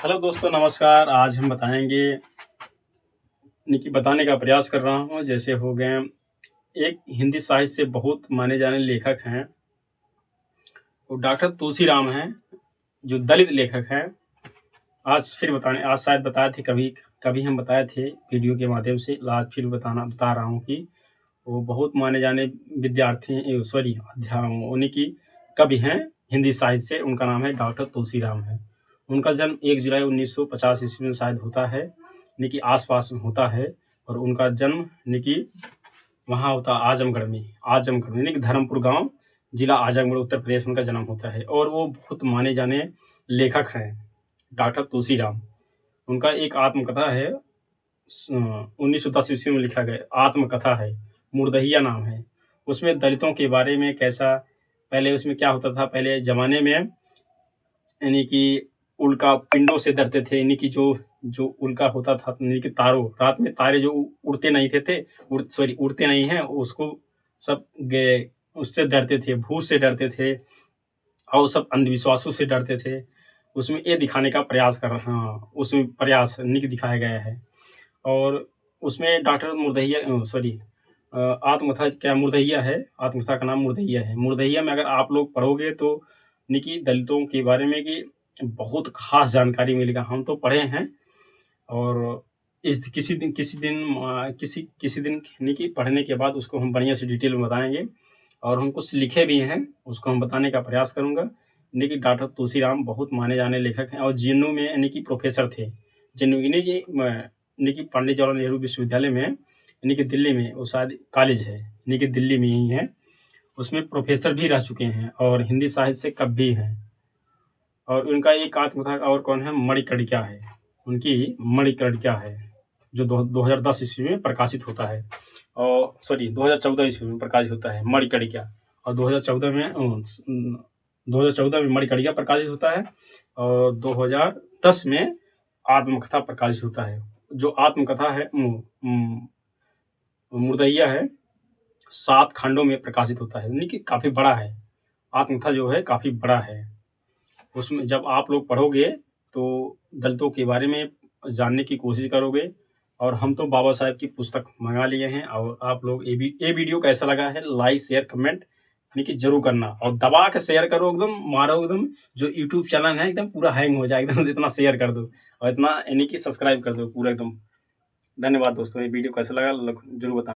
Hello दोस्तों, नमस्कार। आज हम बताएंगे बताने का प्रयास कर रहा हूँ। जैसे हो गए, एक हिंदी साहित्य से बहुत माने जाने लेखक हैं, वो डॉक्टर तुलसीराम हैं, जो दलित लेखक हैं। आज शायद बताए थे, कभी कभी हम बताए थे वीडियो के माध्यम से। आज फिर बता रहा हूँ कि वो बहुत माने जाने विद्यार्थी उन्हीं की कवि हैं हिंदी साहित्य से। उनका नाम है डॉक्टर तुलसीराम है। उनका जन्म 1 जुलाई 1950 ईस्वी में शायद होता है, आसपास में होता है। और उनका जन्म वहाँ होता आजमगढ़ में धर्मपुर गांव, जिला आजमगढ़, उत्तर प्रदेश में उनका जन्म होता है। और वो बहुत माने जाने लेखक हैं डॉक्टर तुलसीराम। उनका एक आत्मकथा है, 1910 ईस्वी में लिखा गया आत्मकथा है, मुर्दहिया नाम है। उसमें दलितों के बारे में कैसा, पहले उसमें क्या होता था, पहले जमाने में उल्का पिंडों से डरते थे। जो उल्का होता था, तारों, रात में तारे जो उड़ते नहीं थे, उड़ते नहीं हैं, उसको सब उससे डरते थे, भूत से डरते थे, और सब अंधविश्वासों से डरते थे। उसमें ये दिखाने का प्रयास उसमें प्रयास दिखाया गया है। और उसमें डॉक्टर आत्मकथा क्या मुर्दहिया है, आत्मकथा का नाम मुर्दहिया है। मुर्दहिया में अगर आप लोग पढ़ोगे तो दलितों के बारे में कि बहुत खास जानकारी मिलेगा। हम तो पढ़े हैं, और किसी दिन पढ़ने के बाद उसको हम बढ़िया से डिटेल में बताएंगे। और हम कुछ लिखे भी हैं, उसको हम बताने का प्रयास करूंगा। डॉक्टर तुलसीराम बहुत माने जाने लेखक हैं, और जेएनयू में प्रोफेसर थे। जेएनयू पंडित जवाहरलाल नेहरू विश्वविद्यालय में दिल्ली में, वो शायद कॉलेज है दिल्ली में ही है, उसमें प्रोफेसर भी रह चुके हैं, और हिंदी साहित्य से कवि भी हैं। और उनका एक आत्मकथा और कौन है, मणिकर्णिका है। उनकी मणिकर्णिका है, जो 2010 ईस्वी में प्रकाशित होता है, और 2014 ईस्वी में प्रकाशित होता है मणिकर्णिका। और 2014 में मणिकर्णिका प्रकाशित होता है, और 2010 में आत्मकथा प्रकाशित होता है। जो आत्मकथा है मुर्दहिया है, 7 खंडों में प्रकाशित होता है, काफी बड़ा है। आत्मकथा जो है काफी बड़ा है। उसमें जब आप लोग पढ़ोगे तो दलितों के बारे में जानने की कोशिश करोगे। और हम तो बाबा साहब की पुस्तक मंगा लिए हैं। और आप लोग ये वीडियो कैसा लगा है, लाइक शेयर कमेंट जरूर करना, और दबा के शेयर करो, एकदम मारो, एकदम जो यूट्यूब चैनल है एकदम पूरा हैंग हो जाए एकदम। इतना शेयर कर दो, और इतना सब्सक्राइब कर दो पूरा एकदम। धन्यवाद दोस्तों, ये वीडियो कैसा लगा जरूर बताना।